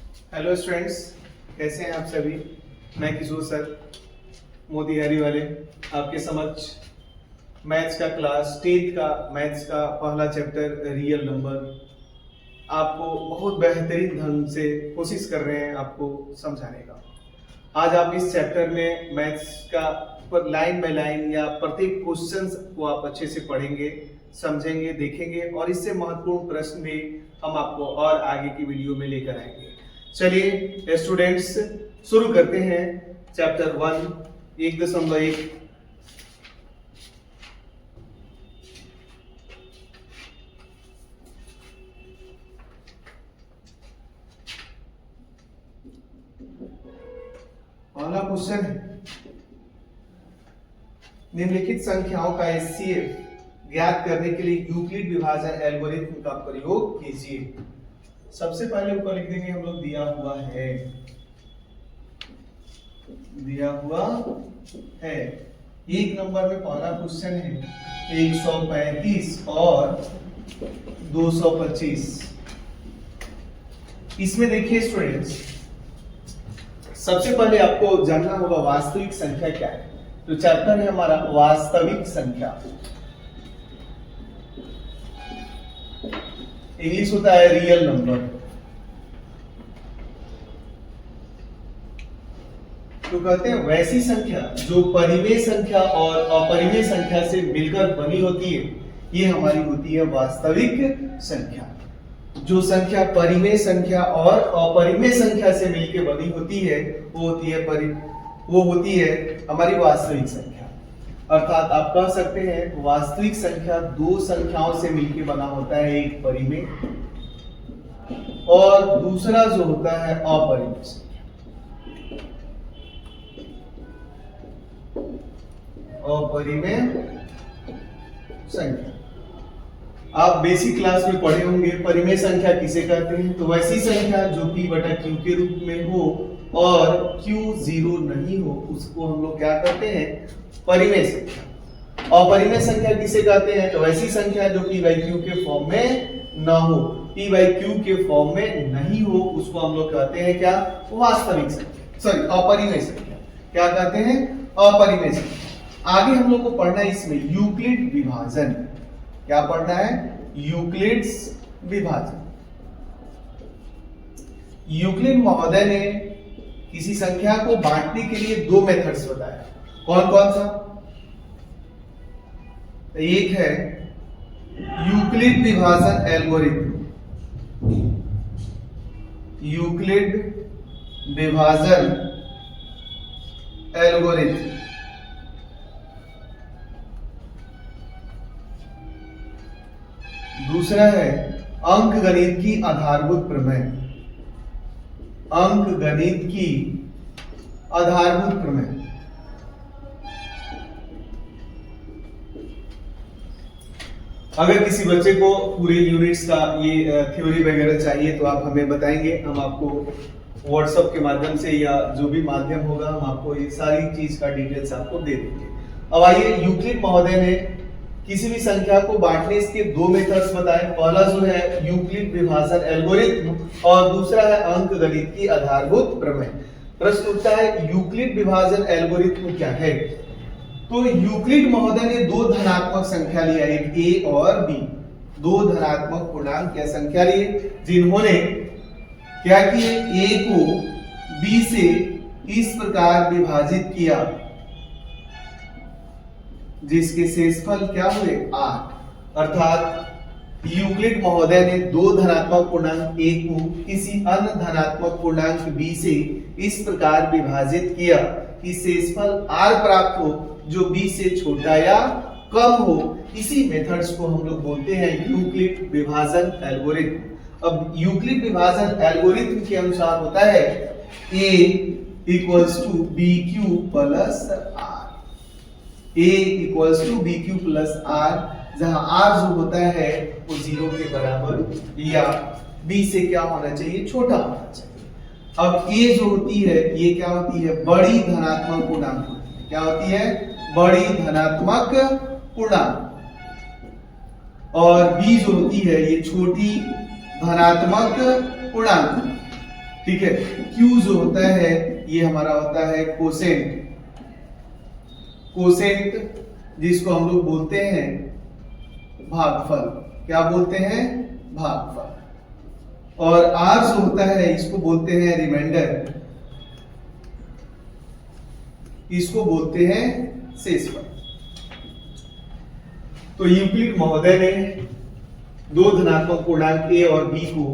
Hello students, कैसे हैं आप सभी। मैं किशोर सर मोतिहारी वाले आपके समक्ष मैथ्स का क्लास 10th का मैथ्स का पहला चैप्टर रियल नंबर आपको बहुत बेहतरीन ढंग से कोशिश कर रहे हैं आपको समझाने का। आज आप इस चैप्टर में मैथ्स का पर लाइन बाय लाइन या प्रत्येक क्वेश्चन को आप अच्छे से पढ़ेंगे, समझेंगे, देखेंगे और इससे महत्वपूर्ण प्रश्न भी हम आपको और आगे की वीडियो में लेकर आएंगे। चलिए स्टूडेंट्स, शुरू करते हैं चैप्टर 1.1। पहला क्वेश्चन है, निम्नलिखित संख्याओं का एचसीएफ ज्ञात करने के लिए यूक्लिड विभाजन एल्गोरिथम का प्रयोग कीजिए। सबसे पहले ऊपर लिख देंगे हम लोग दिया हुआ है। एक नंबर में पहला क्वेश्चन है 135 और 225। इसमें देखिए स्टूडेंट्स, सबसे पहले आपको जानना होगा वास्तविक संख्या क्या है। तो चैप्टर है हमारा वास्तविक संख्या। इंग्लिश होता है रियल नंबर। तो कहते हैं वैसी संख्या जो परिमेय संख्या और अपरिमेय संख्या से मिलकर बनी होती है, ये हमारी होती है वास्तविक संख्या। जो संख्या परिमेय संख्या और अपरिमेय संख्या से मिलकर बनी होती है वो होती है हमारी वास्तविक संख्या। अर्थात आप कह सकते हैं वास्तविक संख्या दो संख्याओं से मिलकर बना होता है, एक परिमेय और दूसरा जो होता है अपरिमेय संख्या। अपरिमेय संख्या आप बेसिक क्लास में पढ़े होंगे। परिमेय संख्या किसे कहते हैं? तो वैसी संख्या जो p/q के रूप में हो और q 0 नहीं हो, उसको हम लोग क्या कहते हैं? परिमेय संख्या। अपरिमेय संख्या किसे कहते हैं? तो वैसी संख्या जो p/q के फॉर्म में ना हो, p/q के फॉर्म में नहीं हो, उसको हम लोग कहते हैं क्या? वास्तविक संख्या, सॉरी अपरिमेय संख्या। क्या कहते हैं? अपरिमेय संख्या। आगे हम लोग को पढ़ना है इसमें यूक्लिड विभाजन। क्या पढ़ना है? यूक्लिड्स विभाजन। यूक्लिड महोदय ने किसी संख्या को बांटने के लिए दो मेथड्स बताया। कौन कौन सा? एक है यूक्लिड विभाजन एल्गोरिथम। यूक्लिड विभाजन एल्गोरिथम। दूसरा है अंकगणित की आधारभूत प्रमेय। अंकगणित की आधारभूत प्रमेय। अगर किसी बच्चे को पूरे यूनिट्स का ये थ्योरी वगैरह चाहिए तो आप हमें बताएंगे, हम आपको व्हाट्सएप के माध्यम से या जो भी माध्यम होगा हम आपको ये सारी चीज का डिटेल्स आपको दे देंगे। अब आइए, यूक्लिड महोदय ने किसी भी संख्या को बांटने इसके दो मेथड्स बताए। पहला जो है यूक्लिड विभाजन एल्गोरिथम और दूसरा है अंकगणित की आधारभूत प्रमेय। प्रश्न उठता है यूक्लिड विभाजन एल्गोरिथम क्या है? तो यूक्लिड महोदय ने दो धनात्मक संख्या लिया, एक a और b। दो धनात्मक पूर्णांक या संख्या लिए जिन्होंने क्या किए? a को b से इस प्रकार विभाजित किया जिसके शेषफल क्या हुए? 8। अर्थात यूक्लिड महोदय ने दो धनात्मक पूर्णांक a को किसी अन्य धनात्मक पूर्णांक b से इस प्रकार विभाजित किया कि शेषफल r प्राप्त हो जो b से छोटा या कम हो। इसी मेथड्स को हम लोग बोलते हैं यूक्लिड विभाजन एल्गोरिथम। अब यूक्लिड विभाजन एल्गोरिथम के अनुसार होता है a = bq + r। a = bq + r, जहां r जो होता है वो 0 के बराबर या b से क्या होना चाहिए? छोटा होना चाहिए। अब a जो होती है ये क्या होती है? बड़ी धनात्मक पूर्णांक होती है। क्या होती है? बड़ी धनात्मक पूर्णांक। और b जो होती है ये छोटी धनात्मक पूर्णांक। ठीक है। Q जो होता है ये हमारा होता है कोसेंट, कोसेंट जिसको हम लोग बोलते हैं भागफल। क्या बोलते हैं? भागफल। और R जो होता है इसको बोलते हैं रिमाइंडर, इसको बोलते हैं शेषफल। तो यूक्लिड महोदय ने दो धनात्मक पूर्णांक a और b को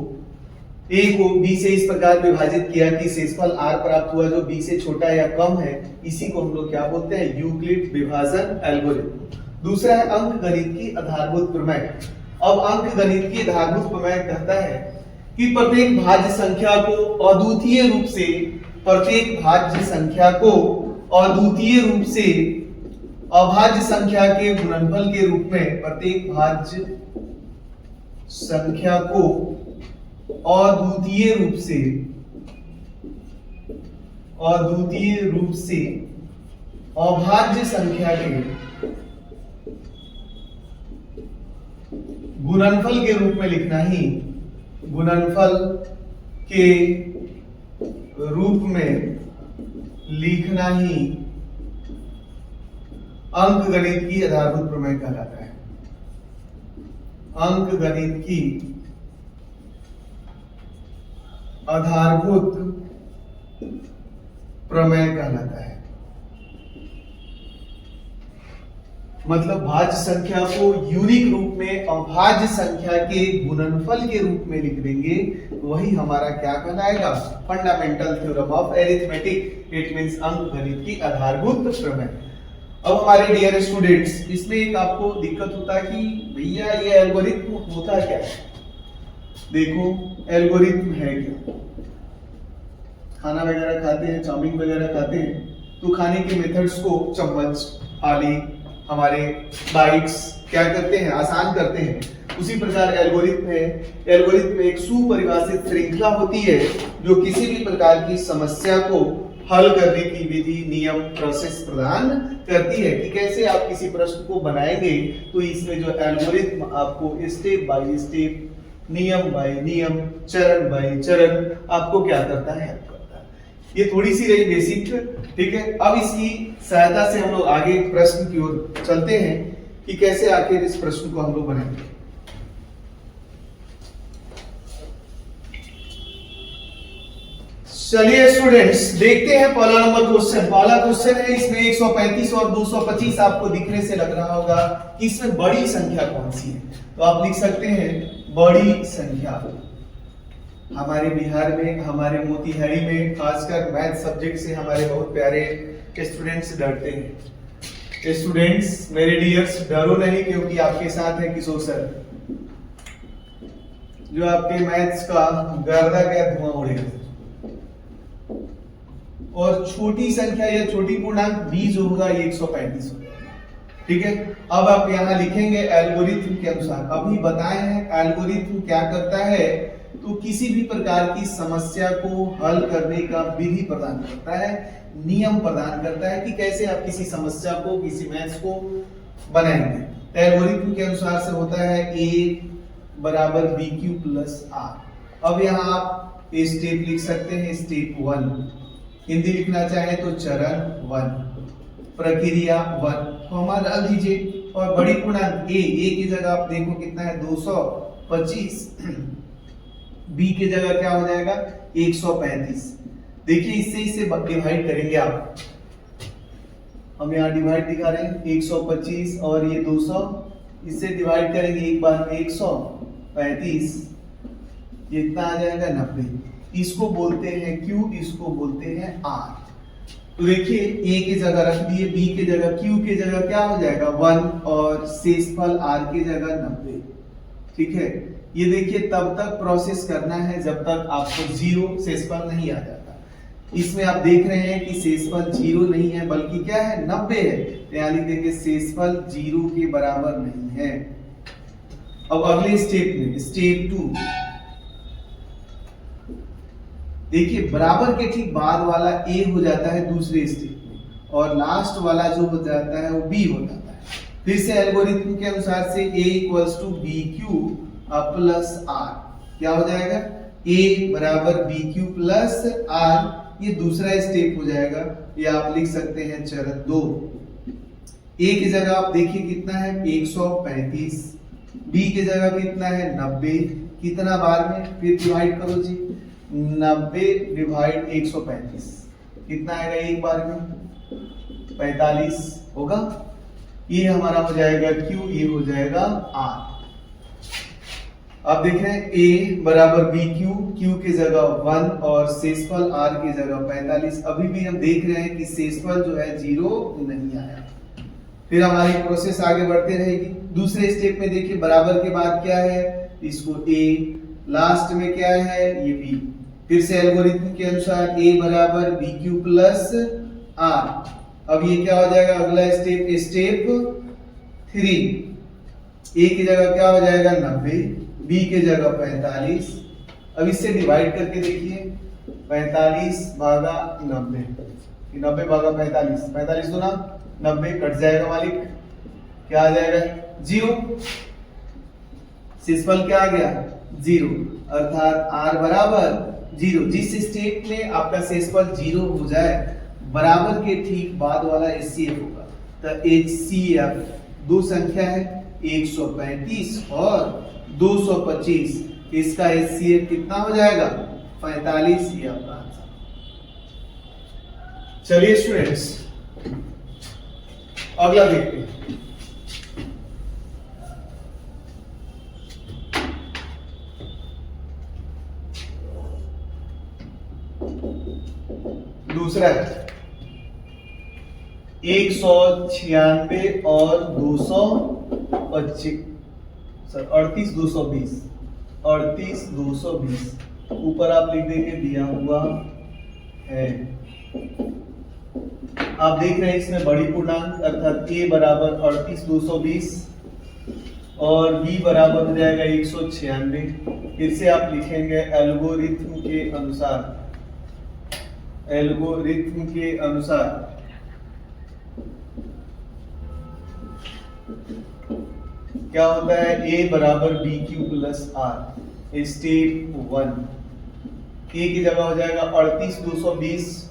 b से इस प्रकार विभाजित किया कि शेषफल r प्राप्त हुआ जो b से छोटा या कम है। इसी को हम लोग क्या बोलते हैं? यूक्लिड विभाजन एल्गोरिथम। दूसरा है अंक गणित की आधारभूत प्रमेय। अब अंक गणित की आधारभूत प्रमेय कहता है कि प्रत्येक भाज्य संख्या को अद्वितीय रूप से, प्रत्येक भाज्य संख्या को अद्वितीय रूप से अभाज्य संख्या के गुणनफल के रूप में, प्रत्येक भाज्य संख्या को अद्वितीय रूप से अभाज्य संख्या के गुणनफल के रूप में लिखना ही, गुणनफल के रूप में लिखना ही अंक गणित की आधारभूत प्रमेय कहलाता है। अंक गणित की आधारभूत प्रमेय कहलाता है। मतलब भाज्य संख्या को यूनिक रूप में अभाज्य संख्या के गुणनफल के रूप में लिख देंगे, वही हमारा क्या कहलाएगा? Fundamental theorem of arithmetic. It means अंक गणित की आधारभूत प्रमेय। अब हमारे डियर स्टूडेंट्स, इसमें एक आपको दिक्कत होता है कि भैया ये एल्गोरिथम होता क्या है? देखो एल्गोरिथम है क्या? खाना वगैरह खाते हैं, चाउमीन वगैरह खाते हैं, तो खाने के मेथड्स को चम्मच, थाली, हमारे बाइट्स क्या करते हैं? आसान करते हैं। उसी प्रकार एल्गोरिथम है। एल्गोरिथम में एक सुपरिभाषित श्रृंखला होती है जो किसी भी प्रकार की समस्या को हल करने की विधि, नियम, प्रोसेस प्रदान करती है कि कैसे आप किसी प्रश्न को बनाएंगे। तो इसमें जो एल्गोरिथम आपको स्टेप बाय स्टेप, नियम बाय नियम, चरण बाय चरण आपको क्या करता है? हेल्प करता है। ये थोड़ी सी रही बेसिक, ठीक है। अब इसकी सहायता से हम लोग आगे प्रश्न की ओर चलते हैं कि कैसे आखिर इस प्रश्न को हम लोग बनाएंगे। चलिए स्टूडेंट्स देखते हैं पहला नंबर क्वेश्चन। पहला क्वेश्चन है, इसमें 135 और 225 आपको दिखने से लग रहा होगा कि इसमें बड़ी संख्या कौन सी है। तो आप लिख सकते हैं बड़ी संख्या। हमारे बिहार में, हमारे मोतिहारी में खासकर मैथ सब्जेक्ट से हमारे बहुत प्यारे स्टूडेंट्स डरते हैं। स्टूडेंट्स मेरे डियर्स, डरो नहीं, क्योंकि आपके साथ है किशोर सर, जो आपके मैथ्स का गर्दा का धुआं उड़ेगा। और छोटी संख्या या छोटी पूर्णांक b जो होगा ये 135 होगा, ठीक है। अब आप यहाँ लिखेंगे एल्गोरिथम के अनुसार। अभी बताए हैं एल्गोरिथम क्या करता है, तो किसी भी प्रकार की समस्या को हल करने का विधि प्रदान करता है, नियम प्रदान करता है कि कैसे आप किसी समस्या को, किसी मैथ्स को बनाएंगे। एल्गोरिथम के अनुसार से होता है a बराबर bq प्लस r। अब यहाँ आप स्टेप लिख सकते हैं, स्टेप 1। हिंदी लिखना चाहे तो चरण 1, प्रक्रिया 1 कॉमा डाल दीजिए। और बड़ी पूर्णांक a की जगह आप देखो कितना है 225, b की जगह क्या हो जाएगा 135। देखिए इससे इसे डिवाइड करेंगे आप। हम यहाँ डिवाइड दिखा रहे हैं 125 और ये 200, इससे डिवाइड करेंगे एक बार में 135, ये इतना आ जाएगा 90। इसको बोलते हैं Q, इसको बोलते हैं R। तो देखिए A की जगह रख दिए, B की जगह, Q की जगह क्या हो जाएगा 1 और शेषफल R की जगह 90, ठीक है। ये देखिए तब तक प्रोसेस करना है जब तक आपको 0 शेषफल नहीं आ जाता। इसमें आप देख रहे हैं कि शेषफल 0 नहीं है बल्कि क्या है 90 है, तो यहाँ लिख देंगे शेषफल 0 के बराबर नहीं है। अब अगले स्टेप में स्टेप 2 देखिए बराबर के ठीक बाद वाला a हो जाता है दूसरे स्टेप में, और लास्ट वाला जो हो जाता है वो b हो जाता है। फिर से एल्गोरिथम के अनुसार से a equals to bq plus r क्या हो जाएगा ए बराबर बी क्यू प्लस आर, ये दूसरा स्टेप हो जाएगा। ये आप लिख सकते हैं चरण 2। ए की जगह आप देखिए कितना है 135, बी की जगह कितना है 90, कितना बार में, फिर डिवाइड करो जी, 90 डिवाइड 135 कितना आएगा एक बार में 45 होगा। ये हमारा हो जाएगा Q, ये हो जाएगा R। अब देख रहे हैं A बराबर बी क्यू, Q की जगह 1 और शेषफल R की जगह 45। अभी भी हम देख रहे हैं कि शेषफल जो है 0 नहीं आया। फिर हमारी प्रोसेस आगे बढ़ते रहेगी। दूसरे स्टेप में देखिए बराबर के बाद क्या है, इसको A, लास्ट में क्या है ये B। फिर से एल्गोरिथम के अनुसार A बराबर बी क्यू प्लस R। अब ये क्या हो जाएगा अगला स्टेप, स्टेप 3। A की जगह क्या हो जाएगा 90, B की जगह 45। अब इससे डिवाइड करके देखिए 45 भागा 90, 90 भागा 45, 45 दूना 90 कट जाएगा मालिक, क्या आ जाएगा 0। शेषफल क्या आ गया 0, अर्थात R बराबर 0। जिस स्टेप में आपका शेषफल 0 हो जाए बराबर के ठीक बाद वाला HCF होगा। तो HCF दो संख्या है 135 और 225, इसका HCF कितना हो जाएगा 45। ये आपका आंसर। चलिए स्टूडेंट्स अगला देखते हैं। दूसरा 196 और 225, सर 38 220 ऊपर आप लिख देंगे दिया हुआ है। आप देख रहे हैं इसमें बड़ी पूर्णांक अर्थात A बराबर 38 220 और B बराबर हो जाएगा 196। फिर से आप लिखेंगे एल्गोरिथम के अनुसार, एल्गोरिथम के अनुसार क्या होता है A बराबर B Q plus R. Step 1 A की जगह हो जाएगा 38 220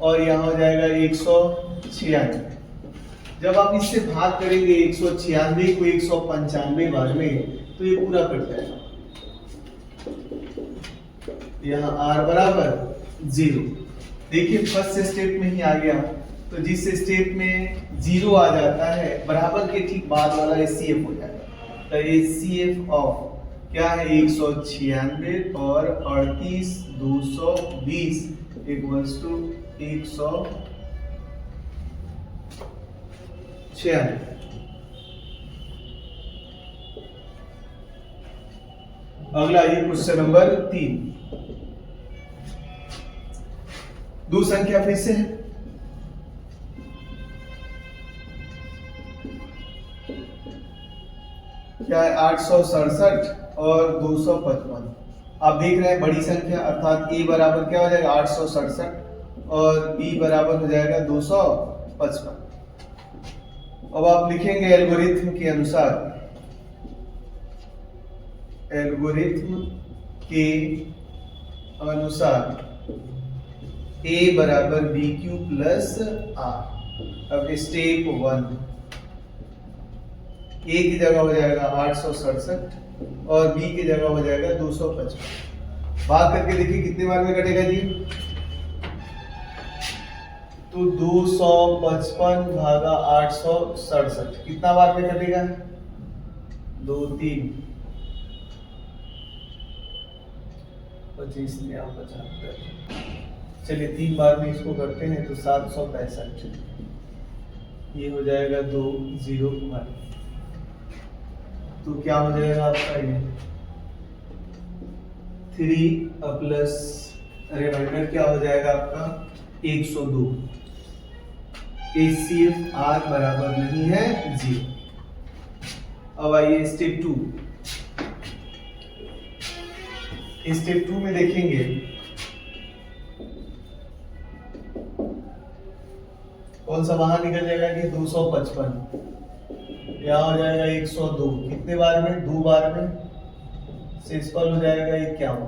और यहाँ हो जाएगा 196। जब आप इससे भाग करेंगे 196 को 195 बार में तो ये पूरा कट जाएगा। यहाँ R बराबर 0। देखिए फर्स्ट स्टेप में ही आ गया, तो जिस स्टेप में 0 आ जाता है बराबर के ठीक बाद वाला HCF हो जाएगा। तो HCF ऑफ क्या है 196 और 38 220 इक्वल्स टू 196। अगला ये क्वेश्चन नंबर 3। दो संख्या फिर से है, क्या है 867 और 255। आप देख रहे हैं बड़ी संख्या अर्थात A बराबर क्या हो जाएगा 867 और B बराबर हो जाएगा 255। अब आप लिखेंगे एल्गोरिथम के अनुसार, एल्गोरिथम के अनुसार A बराबर बी क्यू प्लस आर। अब स्टेप 1 A की जगह हो जाएगा 867 और B की जगह हो जाएगा 255। भाग करके देखिए कितने बार में कटेगा जी, तो 255 भागा 867 कितना बार में कटेगा 2 3 25 में 75। चलिए 3 बार में इसको करते हैं तो 765, ये हो जाएगा 201। तो क्या हो जाएगा आपका ये 3 प्लस रिमाइंडर क्या हो जाएगा आपका 102। HCF R बराबर नहीं है 0। अब आइए स्टेप 2। स्टेप 2 में देखेंगे कौन सा बाहर निकल जाएगा कि 255, यहाँ हो जाएगा 102 कितने बार में 2 बार में शेषफल हो जाएगा 51,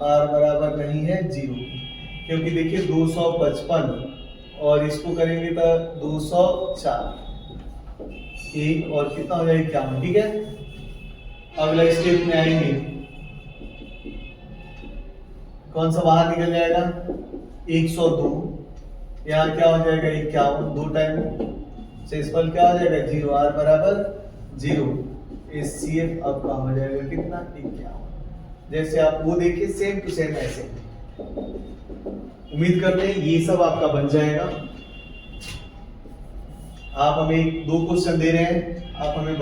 r बराबर नहीं है 0, क्योंकि देखिए 255 और इसको करेंगे तो 204, एक और कितना हो जाएगा 51, ठीक है। अगला स्टेप में आएंगे, कौन सा बाहर निकल जाएगा 102, यहाँ क्या हो जाएगा 51, 2 टाइम शेषफल क्या हो जाएगा 0, r बराबर 0, HCF आपका हो जाएगा कितना 51। जैसे आप वो देखिए सेम टू सेम ऐसे। उम्मीद करते हैं ये सब आपका बन जाएगा। आप हमें 2 क्वेश्चन दे रहे हैं, आप हमें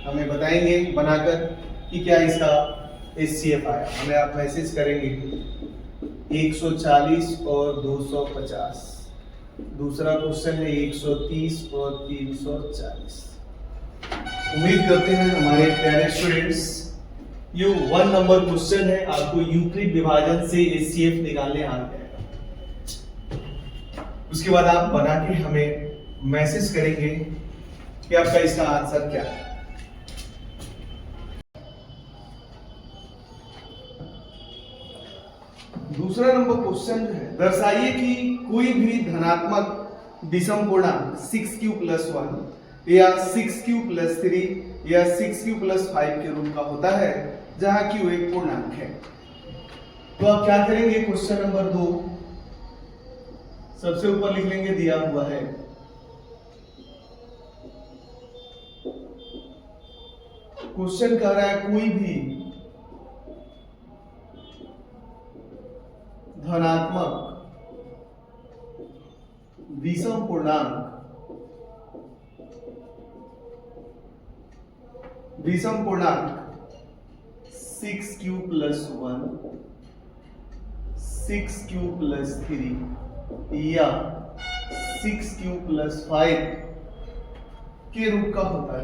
हमें बताएंगे बनाकर कि क्या इसका HCF आया। हमें आप मैसेज करेंगे 140 और 250। दूसरा क्वेश्चन है 130 और 340। उम्मीद करते हैं हमारे प्यारे स्टूडेंट्स, ये 1 नंबर क्वेश्चन है, आपको यूक्लिड विभाजन से HCF निकालने आ जाएगा। उसके बाद आप बना के हमें मैसेज करेंगे कि आपका इसका आंसर क्या है। दूसरा नंबर क्वेश्चन है, दर्शाइए कि कोई भी धनात्मक विषम पूर्णांक 6q + 1 या 6q + 3 या 6q + 5 के रूप का होता है, जहां q एक पूर्णांक है। तो आप क्या करेंगे, क्वेश्चन नंबर 2 सबसे ऊपर लिख लेंगे, दिया हुआ है क्वेश्चन कह रहा है कोई भी धनात्मक विषम पूर्णांक 6q + 1 6q + 3 या 6q + 5 के रूप का होता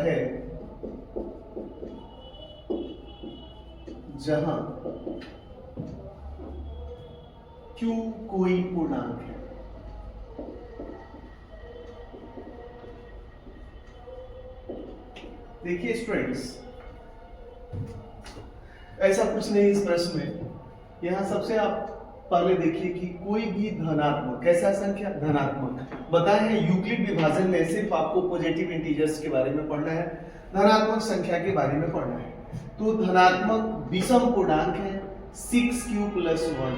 है, जहां q कोई पूर्णांक है। देखिए स्टूडेंट्स, ऐसा कुछ नहीं इस प्रश्न में। यहां सबसे आप पहले देखिए कि कोई भी धनात्मक, कैसा संख्या धनात्मक बताए हैं, यूक्लिड विभाजन में सिर्फ आपको पॉजिटिव इंटीजर्स के बारे में पढ़ना है, धनात्मक संख्या के बारे में पढ़ना है। तो धनात्मक विषम पूर्णांक है 6q + 1।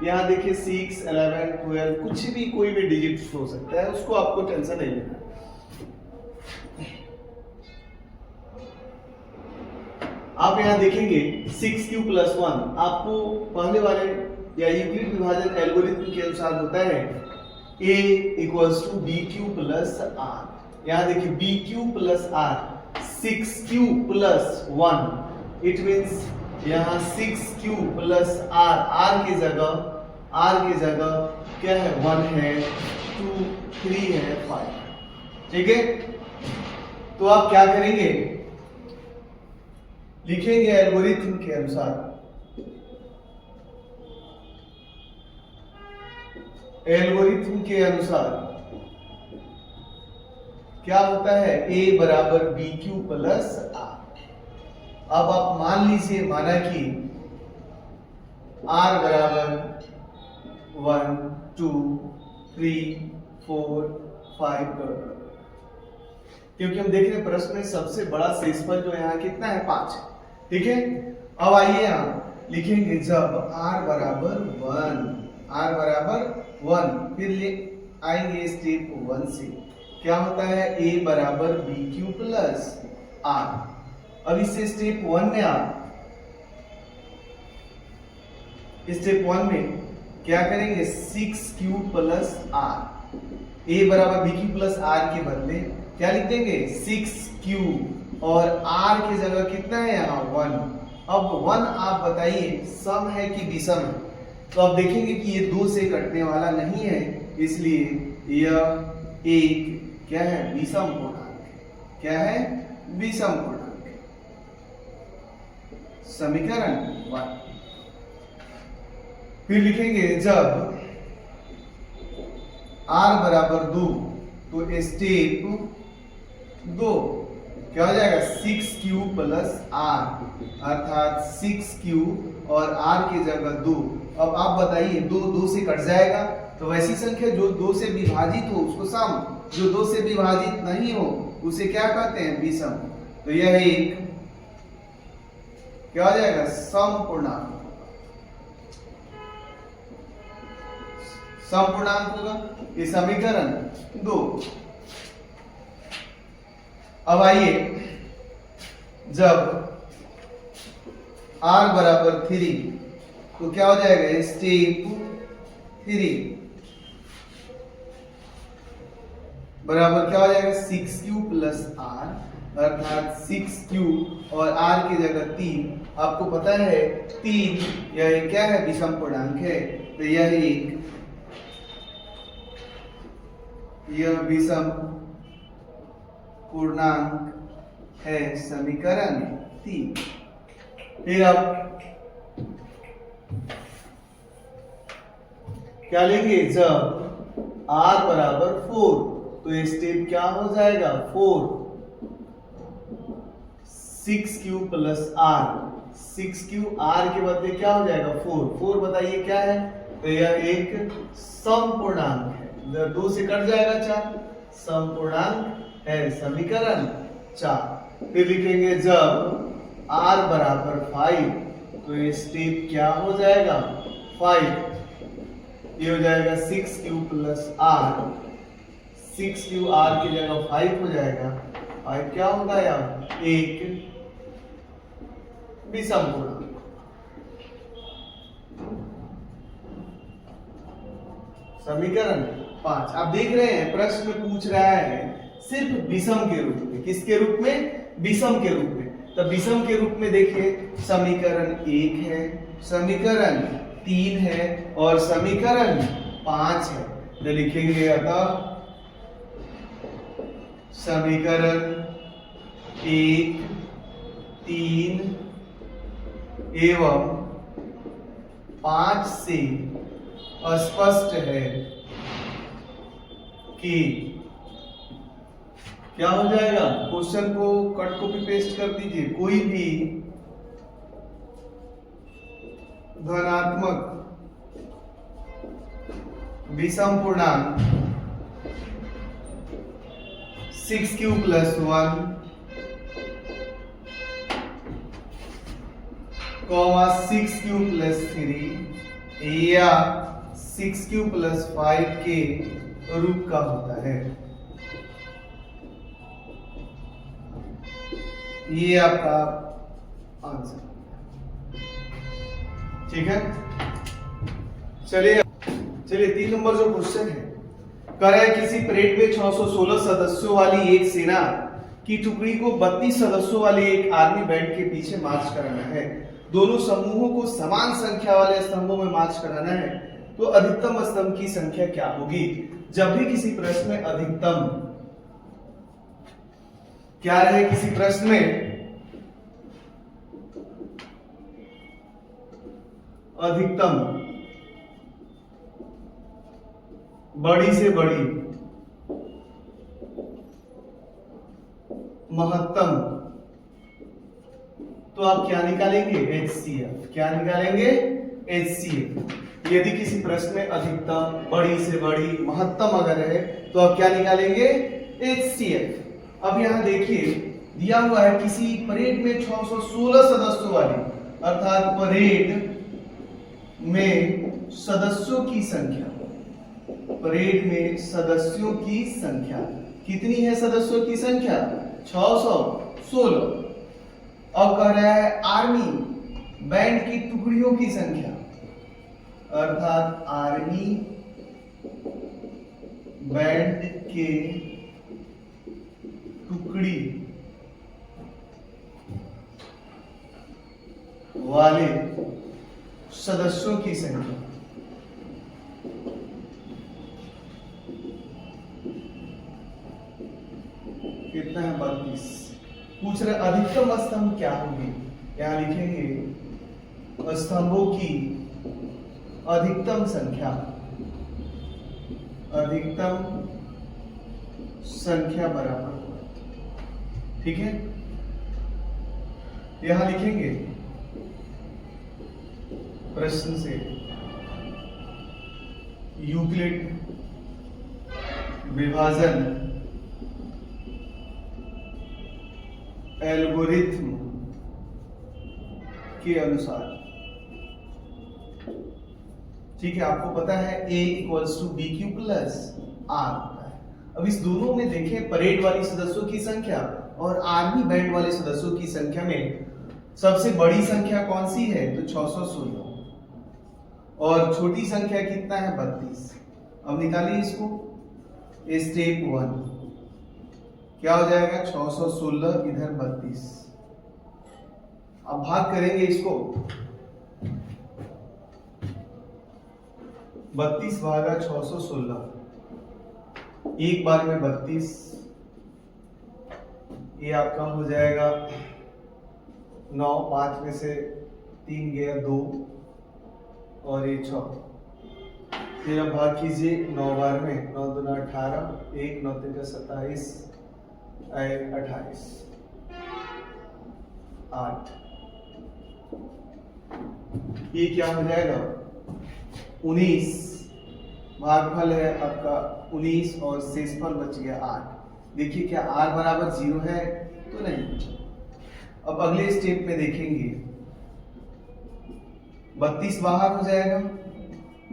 यहाँ देखिए 6, 11, 12 कुछ भी कोई भी डिजिट हो सकता है, उसको आपको टेंशन नहीं लेना। आप यहाँ देखेंगे 6q + 1 आपको पहले वाले या यूक्लिड विभाजन एल्गोरिथम के अनुसार होता है a = bq + r। यहाँ देखिए bq + r 6q + 1, it means यहाँ 6q + r की जगह क्या है 1 है, 2, 3 है, 5। ठीक है, तो आप क्या करेंगे, लिखेंगे एल्गोरिथम के अनुसार। क्या होता है, a = bq + r। अब आप मान लीजिए, माना कि r = 1, 2, 3, 4, 5 कर, क्योंकि हम देख रहे हैं प्रश्न में सबसे बड़ा शेषफल जो यहाँ कितना है 5। ठीक है, अब आइए आप लिखेंगे जब r = 1, फिर ले आएंगे स्टेप 1 से। क्या होता है, a = bq + r। अब इससे स्टेप 1 में आप स्टेप 1 में क्या करेंगे, 6q + r। a = bq + r के बदले क्या लिख देंगे 6q, और r की जगह कितना है यहाँ 1। अब 1 आप बताइए सम है कि विषम है, तो आप देखेंगे कि ये 2 से कटने वाला नहीं है, इसलिए यह एक क्या है, विषम पूर्णांक। क्या है, विषम पूर्णांक। समीकरण 1। फिर लिखेंगे जब r = 2 तो स्टेप 2 क्या हो जाएगा 6q प्लस r अर्थात 6q और r की जगह 2। अब आप बताइए 2 से कट जाएगा, तो वैसी संख्या जो 2 से विभाजित हो उसको सम, जो 2 से विभाजित नहीं हो उसे क्या कहते हैं विषम। तो यह एक क्या हो जाएगा समपूर्णांक, समपूर्णांक होगा ये समीकरण 2। अब आइए जब r बराबर 3 तो क्या हो जाएगा स्टेप 3 बराबर क्या हो जाएगा 6q प्लस r अर्थात 6q और r की जगह 3। आपको पता है 3 यह क्या है विषम पूर्णांक है, तो यह विषम पूर्णांक है समीकरण 3। फिर अब क्या लेंगे जब r बराबर 4 तो ये स्टेप क्या हो जाएगा 4 6q plus r 6q r के बदले क्या हो जाएगा 4 बताइए क्या है, तो यह एक समपूर्णांक है, 2 से कट जाएगा 4, समपूर्णांक है समीकरण 4। फिर लिखेंगे जब r बराबर 5 तो ये स्टेप क्या हो जाएगा 5, ये हो जाएगा 6q plus r 6q r की जगह 5 हो जाएगा, 5 क्या होगा यार एक विषम पूर्णांक। समीकरण 5 आप देख रहे हैं प्रश्न में पूछ रहा है सिर्फ विषम के रूप में, किसके रूप में विषम के रूप में। तो विषम के रूप में देखिए समीकरण 1 है, समीकरण 3 है और समीकरण 5 है। तो लिखेंगे अतः समीकरण 1 3 एवं 5 से स्पष्ट है कि क्या हो जाएगा, क्वेश्चन को कट कॉपी पेस्ट कर दीजिए, कोई भी धनात्मक विषम पूर्णांक 6q प्लस 1 6q प्लस 3 या 6q प्लस 5 के रूप का होता है। ये आपका आंसर, ठीक है। चलिए 3 नंबर जो क्वेश्चन है, कह रहा है किसी परेड में 616 सदस्यों वाली एक सेना की टुकड़ी को 32 सदस्यों वाली एक आर्मी बैंड के पीछे मार्च कराना है। दोनों समूहों को समान संख्या वाले स्तंभों में मार्च कराना है, तो अधिकतम स्तंभ की संख्या क्या होगी। जब भी किसी प्रश्न में अधिकतम क्या रहे, किसी प्रश्न में अधिकतम बड़ी से बड़ी महत्तम, तो आप क्या निकालेंगे HCF, क्या निकालेंगे HCF। यदि किसी प्रश्न में अधिकतम बड़ी से बड़ी महत्तम अगर है तो आप क्या निकालेंगे HCF। अब यहां देखिए दिया हुआ है किसी परेड में 616 सदस्यों वाली, अर्थात परेड में सदस्यों की संख्या, परेड में सदस्यों की संख्या कितनी है, सदस्यों की संख्या 616। अब कह रहा है आर्मी बैंड की टुकड़ियों की संख्या, अर्थात आर्मी बैंड के टुकड़ी वाले सदस्यों की संख्या। कितना है 32। पूछ रहे अधिकतम स्तंभ क्या होगी, यहां लिखेंगे स्तंभों की अधिकतम संख्या, अधिकतम संख्या बराबर वर्ग। ठीक है, यहां लिखेंगे प्रश्न से यूक्लिड विभाजन एल्गोरिथ्म के अनुसार। ठीक है, आपको पता है a equals to B Q plus R होता है। अब इस दोनों में देखें, परेड वाली सदस्यों की संख्या और आर्मी बैंड वाले सदस्यों की संख्या में सबसे बड़ी संख्या कौन सी है? तो 616। और छोटी संख्या कितना है? 32। अब निकालिए इसको। स्टेप 1 क्या हो जाएगा? 616 इधर 32। अब भाग करेंगे इसको। 32 भागा 616, एक बार में 32, ये आपका हो जाएगा 9, 5 में से 3 गया 2 और ये 6। फिर अब भाग कीजिए 9 बार में, 9 दूना 18, 1 9 3 27, 28, 8। ये क्या हो जाएगा? 19। भागफल है आपका 19 और शेषफल बच गया 8। देखिए क्या r बराबर 0 है? तो नहीं। अब अगले स्टेप में देखेंगे, 32 बाहर हो जाएगा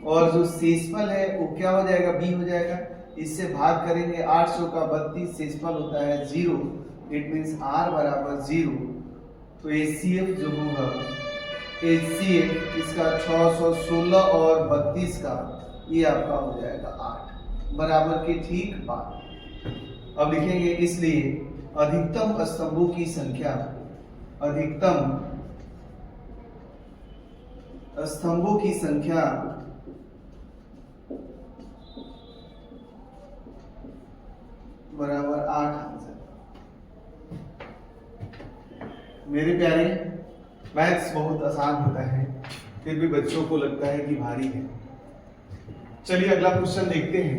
और जो शेषफल है वो क्या हो जाएगा? b हो जाएगा। इससे भाग करेंगे 800 का 32, शेषफल होता है 0। इट मींस r बराबर 0। तो HCF जो होगा, HCF इसका 616 और 32 का, ये आपका हो जाएगा 8 बराबर के ठीक बाद। अब लिखेंगे इसलिए अधिकतम स्तंभों की संख्या, अधिकतम स्तंभों की संख्या बराबर 8 आंसर। मेरे प्यारे, मैथ्स बहुत आसान होता है, फिर भी बच्चों को लगता है कि भारी है। चलिए अगला क्वेश्चन देखते हैं।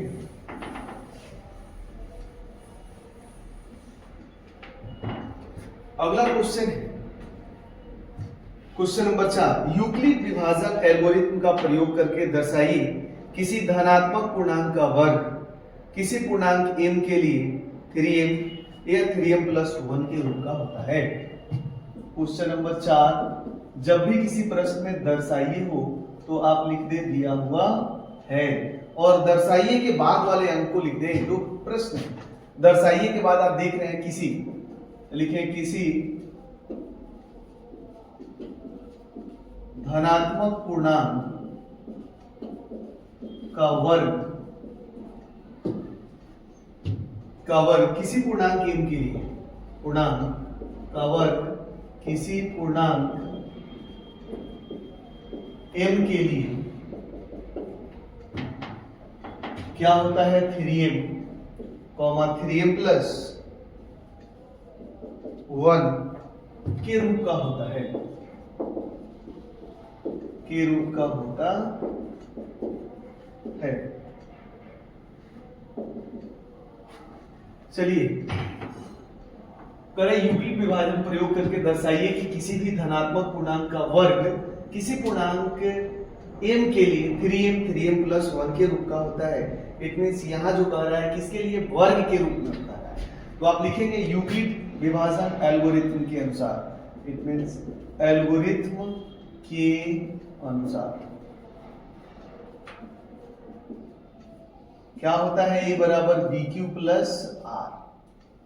अगला क्वेश्चन है क्वेश्चन नंबर 4। यूक्लिड विभाजन एल्गोरिथ्म का प्रयोग करके दर्शाइए किसी धनात्मक पूर्णांक का वर्ग किसी पूर्णांक m के लिए 3m या 3m प्लस 1 के रूप का होता है। क्वेश्चन नंबर 4, जब भी किसी प्रश्न में दर्शाइए हो तो आप लिख दे दिया हुआ है, और दर्शाइए के बाद वाले अंक को लिख दे। जो प्रश्न है, दर्शाइए के बाद आप देख रहे हैं किसी, लिखें किसी धनात्मक पूर्णांक का वर्ग किसी पूर्णांक m के लिए, पूर्णांक का वर्ग किसी पूर्णांक m के लिए क्या होता है? 3m, 3m प्लस 1 के रूप का होता है, के रूप का होता है। चलिए करें, यूक्लिड विभाजन प्रयोग करके दर्शाइए कि किसी भी धनात्मक पूर्णांक का वर्ग किसी पूर्णांक m के लिए 3m प्लस 1 के रूप का होता है। इट मींस यहां जो कह रहा है किसके लिए? वर्ग के रूप में कह रहा है। तो आप लिखेंगे यूक्लिड विभाजन एल्गोरिथ्म के अनुसार। इट मींस एल्गोरिथ्म के अनुसार क्या होता है? a बराबर बी क्यू प्लस आर।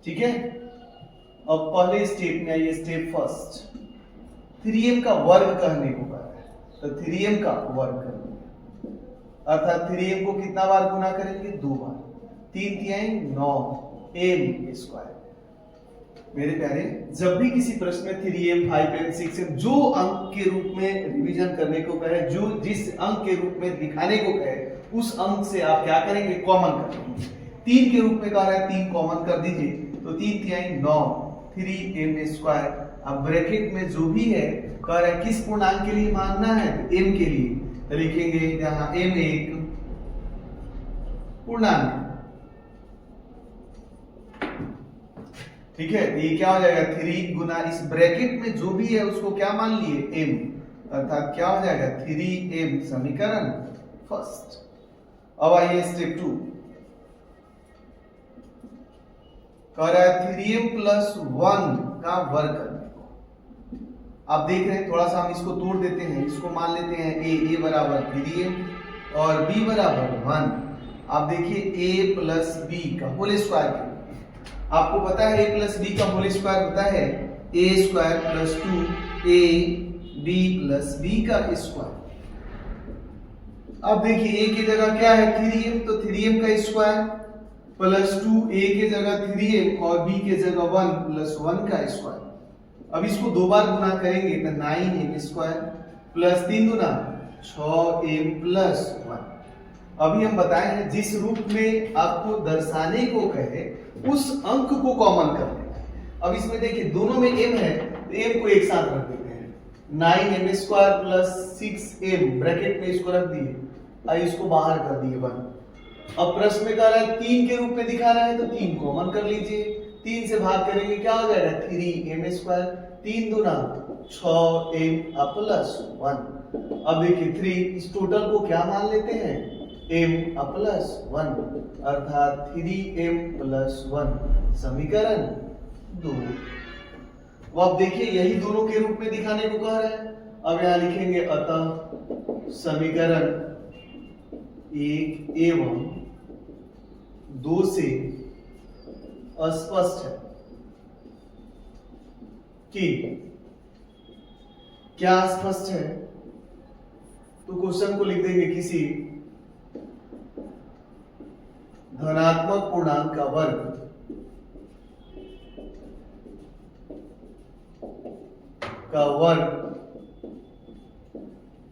ठीक है, अब पहले स्टेप में आइए। स्टेप फर्स्ट, 3m का वर्ग कहने को कह रहा है, तो 3m का वर्ग करेंगे, अर्थात 3m को कितना बार गुना करेंगे? 2 बार। 3 तिहाई 9 m स्क्वायर। मेरे प्यारे, जब भी किसी प्रश्न में 3m 5m 6m जो अंक के रूप में रिवीजन करने को कहे, जो जिस अंक के रूप में दिखाने को कहे, उस अंक से आप क्या करेंगे? कॉमन करेंगे। 3 के रूप में कह रहा है, 3 कॉमन कर दीजिए, तो 3 तिहाई 9 3m स्क्वायर। अब ब्रैकेट में जो भी है कह रहा है किस पूर्णांक के लिए मानना है? m के लिए, तो लिखेंगे यहाँ m एक पूर्णांक ठीक है, तो ये क्या हो जाएगा 3 गुना इस ब्रैकेट में जो भी है उसको क्या मान लिए m, अर्थात क्या हो जाएगा 3m, समीकरण फर्स्ट। अब आइए स्टेप 2, कह रहा है 3m + 1 का वर्ग करने को। आप देख रहे हैं थोड़ा सा हम इसको तोड़ देते हैं, इसको मान लेते हैं a बराबर 3m और b बराबर 1। आप देखिए a + b का होल स्क्वायर, आपको पता है a + b का होल स्क्वायर होता है a² + 2ab + b का स्क्वायर। अब देखिए a की जगह क्या है 3m, तो 3m का स्क्वायर प्लस 2 a की जगह 3m और b की जगह 1 + 1 का स्क्वायर। अब इसको दो बार गुना करेंगे तो 9m² प्लस 3 गुना 6m + 1। अभी हम बताए हैं जिस रूप में आपको दर्शाने को कहे उस अंक को कॉमन कर लेना। अब इसमें देखिए दोनों में m है तो m को एक साथ रख देते हैं, 9m² + 6m ब्रैकेट में इसको रख दिए और इसको बाहर कर दिए 1। अब प्रश्न में कह रहा है 3 के रूप में दिखा रहा है तो 3 कॉमन कर लीजिए, 3 से भाग करेंगे क्या हो जाएगा 3m², 3 दूना 6m + 1। अब देखिए 3 इस टोटल को क्या मान लेते हैं m + 1, अर्थात 3m + 1, समीकरण 2। अब देखिए यही दोनों के रूप में दिखाने को कह रहा है। अब यहां लिखेंगे अतः समीकरण 1 एवं 2 से अस्पष्ट है कि क्या स्पष्ट है, तो क्वेश्चन को लिख देंगे किसी धनात्मक पूर्णांक का वर्ग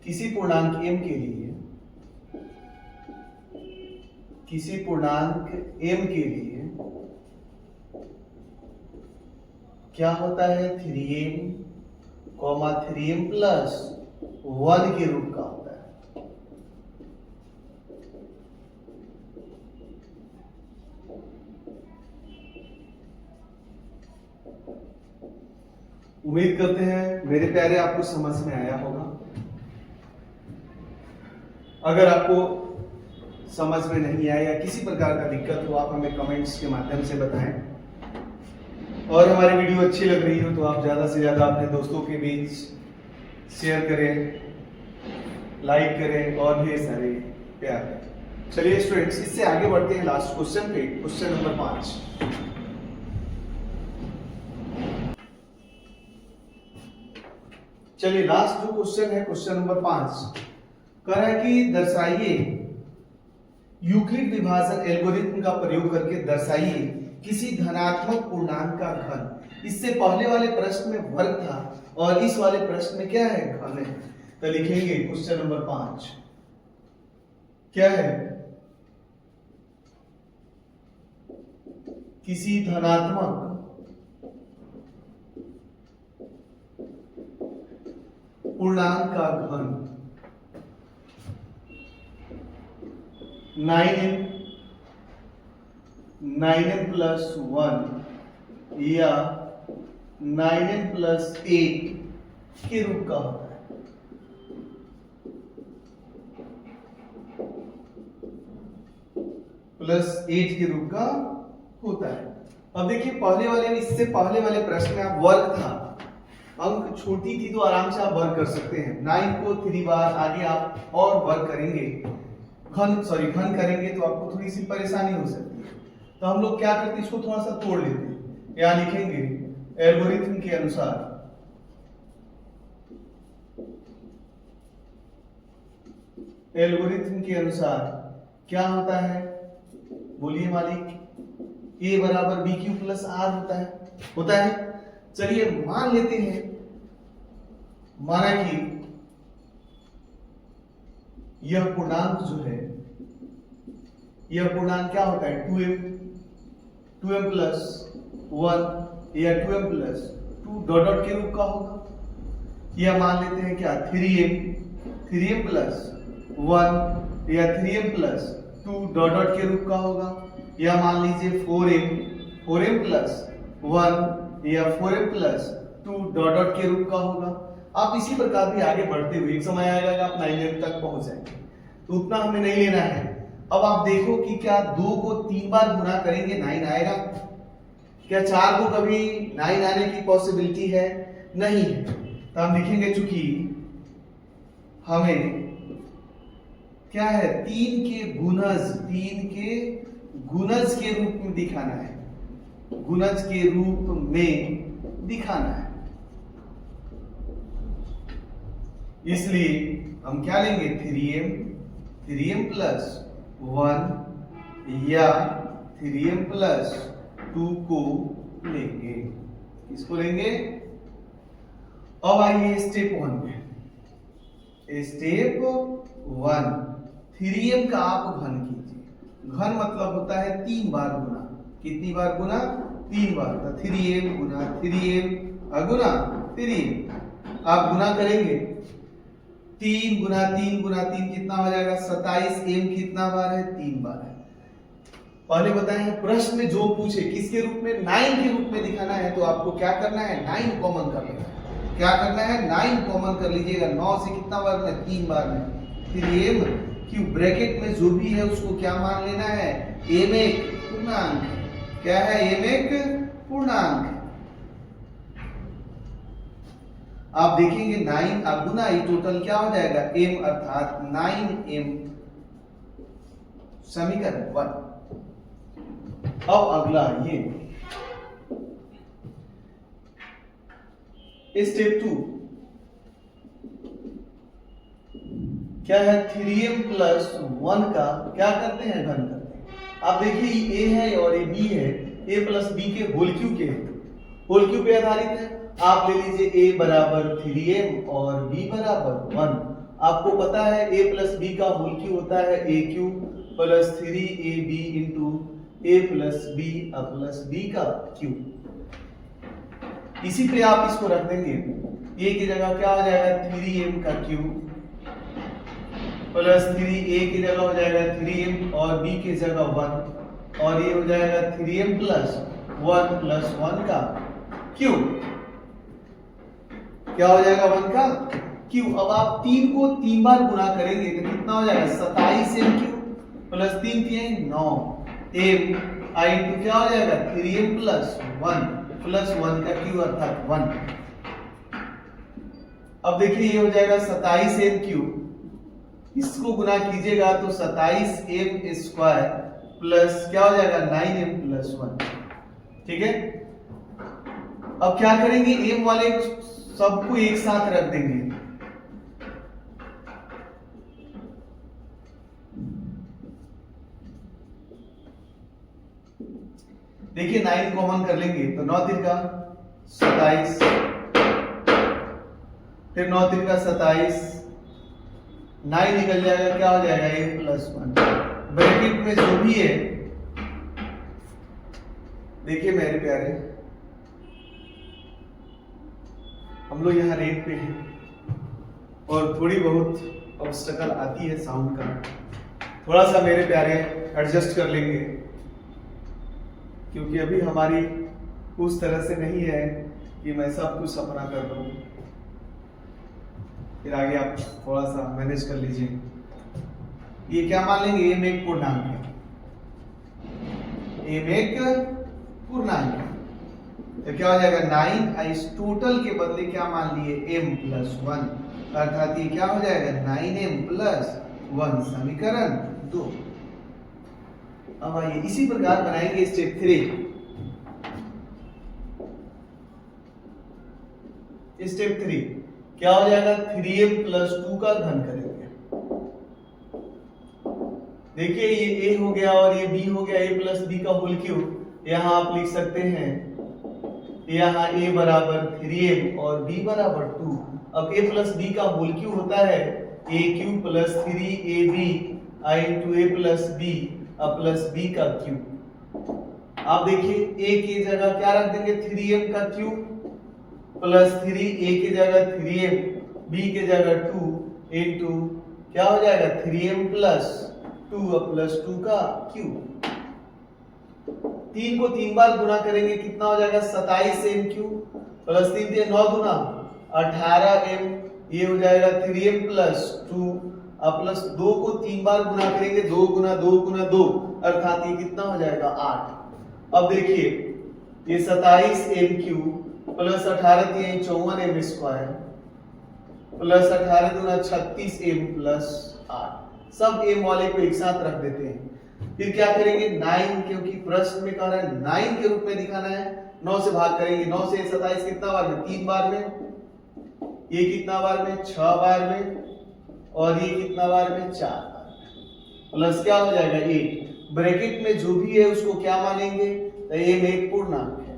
किसी पूर्णांक m के लिए, किसी पूर्णांक m के लिए क्या होता है 3m, 3m + 1 के रूप का होता है। उम्मीद करते हैं मेरे प्यारे आपको समझ में आया होगा। अगर आपको समझ में नहीं आया या किसी प्रकार का दिक्कत हो आप हमें कमेंट्स के माध्यम से बताएं, और हमारी वीडियो अच्छी लग रही हो तो आप ज़्यादा से ज़्यादा अपने दोस्तों के बीच शेयर करें, लाइक करें और ढेर सारे प्यार करें। चलिए स्टूडेंट्स इससे आगे बढ़ते हैं लास्ट क्वेश्चन पे, क्वेश्चन नंबर 5। चलिए लास्ट जो क्वेश्चन है क्वेश्चन नंबर 5 कह रहा है कि दर्शाइए, यूक्लिड विभाजन एल्गोरिथ्म का प्रयोग करके दर्शाइए किसी धनात्मक पूर्णांक का घन। इससे पहले वाले प्रश्न में वर्ग था और इस वाले प्रश्न में क्या है घन है। तो लिखेंगे क्वेश्चन नंबर 5 क्या है, किसी धनात्मक पूर्णांक का घन 9m + 1 या 9m + 8 के रूप का होता है। +8 के रूप का होता है। अब देखिए पहले वाले में, इससे पहले वाले प्रश्न में आप वर्ग था, अंक छोटी थी तो आराम से आप वर्ग कर सकते हैं। 9 को 3 बार आगे आप और वर्ग करेंगे, घन करेंगे तो आपको थोड़ी सी परेशानी हो सकती है। तो हम लोग क्या करते हैं, इसको थोड़ा सा तोड़ लेते हैं। यहां लिखेंगे एल्गोरिथ्म के अनुसार, एल्गोरिथ्म के अनुसार क्या होता है, बोलिए मालिक, a बराबर bq + r होता है। चलिए मान लेते हैं, माना कि यह पूर्णांक जो है, यह पूर्णांक क्या होता है 2m + 1 या 2m + 2 डॉट डॉट के रूप का होगा। यह मान लेते हैं क्या 3m + 1 या 3m + 2 डॉट डॉट के रूप का होगा। या मान लीजिए 4m + 1 या 4m प्लस 2 डॉट डॉट के रूप का होगा। आप इसी प्रकार भी आगे बढ़ते हुए एक समय आएगा कि आप 9m तक पहुंच जाएंगे, तो उतना हमें नहीं लेना है। अब आप देखो कि क्या 2 को 3 बार गुना करेंगे 9 आएगा? क्या 4 को कभी 9 आने की पॉसिबिलिटी है? नहीं है। तो हम लिखेंगे चूंकि हमें क्या है 3 के गुणज के रूप में दिखाना है, गुणज के रूप में दिखाना है। इसलिए हम क्या लेंगे 3m प्लस 1 या 3m प्लस 2 को लेंगे। किसको लेंगे? अब आइए स्टेप 1 में। स्टेप 1 3m का आप घन कीजिए। घन मतलब होता है 3 बार गुना। कितनी बार गुना? 3 बार। तो 3m गुना 3m गुना 3m आप गुना करेंगे। 3 गुना 3 गुना 3 कितना हो जाएगा? 27m कितना बार है? 3 बार है। पहले बताए हैं प्रश्न में जो पूछे किसके रूप में? 9 के रूप में दिखाना है, तो आपको क्या करना है? 9 कॉमन कर लेना है। क्या करना है? 9 कॉमन कर लीजिएगा। 9 से कितना बार में? 3 बार में। फिर m क्यों ब्रैकेट में जो भी है उसको क्या मान लेना है? m एक पूर्णांक है। क्या है? m एक पूर्णांक है। आप देखेंगे 9 आप गुना ये टोटल क्या हो जाएगा? m अर्थात 9m समीकरण 1। अब अगला ये स्टेप 2 क्या है? 3m प्लस 1 का क्या करते हैं? घन करते हैं। आप देखिए ये a है और ये b है। a प्लस b के होल क्यूब के होल क्यूब पे आधारित है। आप ले लीजिए a बराबर 3m और b बराबर 1। आपको पता है a प्लस b का होल क्यूब होता है a cube plus 3ab into a plus b plus b का क्यूब। इसी पे आप इसको रख देंगे। a की जगह क्या हो जाएगा? 3m का क्यूब प्लस 3a की जगह हो जाएगा 3m और b की जगह 1 और ये हो जाएगा 3m प्लस 1 प्लस 1 का क्यूब। क्या हो जाएगा? 1 का क्यूब। अब आप 3 को 3 बार गुना करेंगे तो कितना हो जाएगा? 27m क्यूब प्लस 3 3 9 m आई तो क्या हो जाएगा? 3m प्लस 1 का क्यूब अर्थात 1। अब देखिए ये हो जाएगा 27m क्यूब। इसको गुना कीजिएगा तो 27m स्क्वायर प्लस क्या हो जाएगा? 9m plus 1। ठीक है। अब क्या करेंगे? m वाले सबको एक साथ रख देंगे। देखिए 9 कॉमन कर लेंगे तो 9 तिरका 27 फिर 9 तिरका 27 9 निकल जाएगा। क्या हो जाएगा? a प्लस 1 ब्रैकेट में जो भी है। देखिए मेरे प्यारे हम लोग यहाँ रेट पे हैं और थोड़ी बहुत ऑब्स्टेकल आती है साउंड का। थोड़ा सा मेरे प्यारे एडजस्ट कर लेंगे क्योंकि अभी हमारी उस तरह से नहीं है कि मैं सब कुछ अपना कर दूं। फिर आगे आप थोड़ा सा मैनेज कर लीजिए। ये क्या मान लेंगे? m एक पूर्णांक है। m एक पूर्णांक है तो क्या हो जाएगा? 9 इस टोटल के बदले क्या मान लिए? m प्लस 1 अर्थात ये क्या हो जाएगा? 9m प्लस 1 समीकरण 2। अब आइए इसी प्रकार बनाएंगे स्टेप 3। स्टेप 3 क्या हो जाएगा? 3m प्लस 2 का घन करेंगे। देखिए ये a हो गया और ये b हो गया। a प्लस b का होल क्यूब यहां आप लिख सकते हैं। यहाँ a बराबर 3m और b बराबर 2। अब a प्लस b का होल क्यूब होता है a cube plus 3ab into a plus b plus b का क्यूब। आप देखिए a की जगह क्या रख देंगे? 3m का क्यूब प्लस 3a की जगह 3m b की जगह 2 इंटू क्या हो जाएगा? 3m प्लस 2 प्लस 2 का क्यूब। 3 को 3 बार गुना करेंगे कितना हो जाएगा 27m क्यूब प्लस 3 3 9 गुना 18m, ये हो जाएगा 3m प्लस 2 अब प्लस 2 को 3 बार गुना करेंगे 2 गुना 2 गुना 2 अर्थात ये कितना हो जाएगा 8। अब देखिए ये 27m cube plus 18 3 54m square plus 18 दूना 36m प्लस 8 सब m वाले को एक साथ रख देते हैं। फिर क्या करेंगे 9 क्योंकि प्रश्न में कह रहा है 9 के रूप में दिखाना है 9 से भाग करेंगे 9 से 27 कितना बार में 3 बार में, ये कितना बार में 6 बार में और ये कितना बार में 4 बार में प्लस क्या हो जाएगा 8 ब्रैकेट में जो भी है उसको क्या मानेंगे तो ये में एक पूर्णांक है।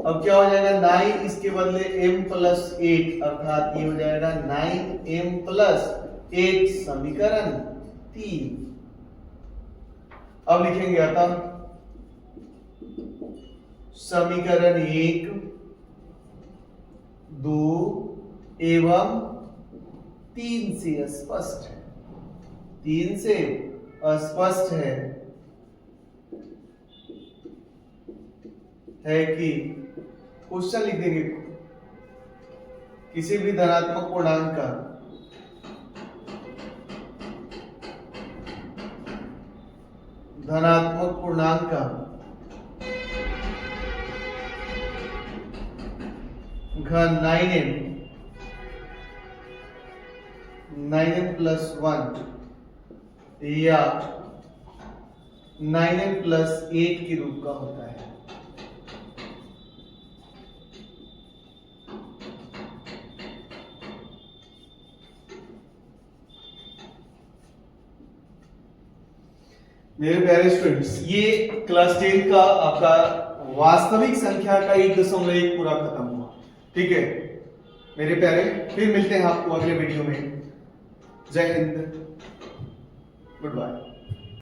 अब क्या हो जाएगा 9 इसके बदले m प्लस 8 अर्थात ये हो जाएगा 9m प्लस 8 समीकरण 3। अब लिखेंगे अतः समीकरण 1 2 एवं 3 से स्पष्ट है, 3 से स्पष्ट है कि क्वेश्चन लिख देंगे किसी भी धनात्मक पूर्णांक का घन 9m प्लस 1 या 9m प्लस 8 के रूप का होता है। मेरे प्यारे स्टूडेंट्स ये क्लास 10 का आपका वास्तविक संख्या का 1.1 पूरा खत्म हुआ। ठीक है मेरे प्यारे, फिर मिलते हैं आपको अगले वीडियो में। जय हिंद, गुड बाय।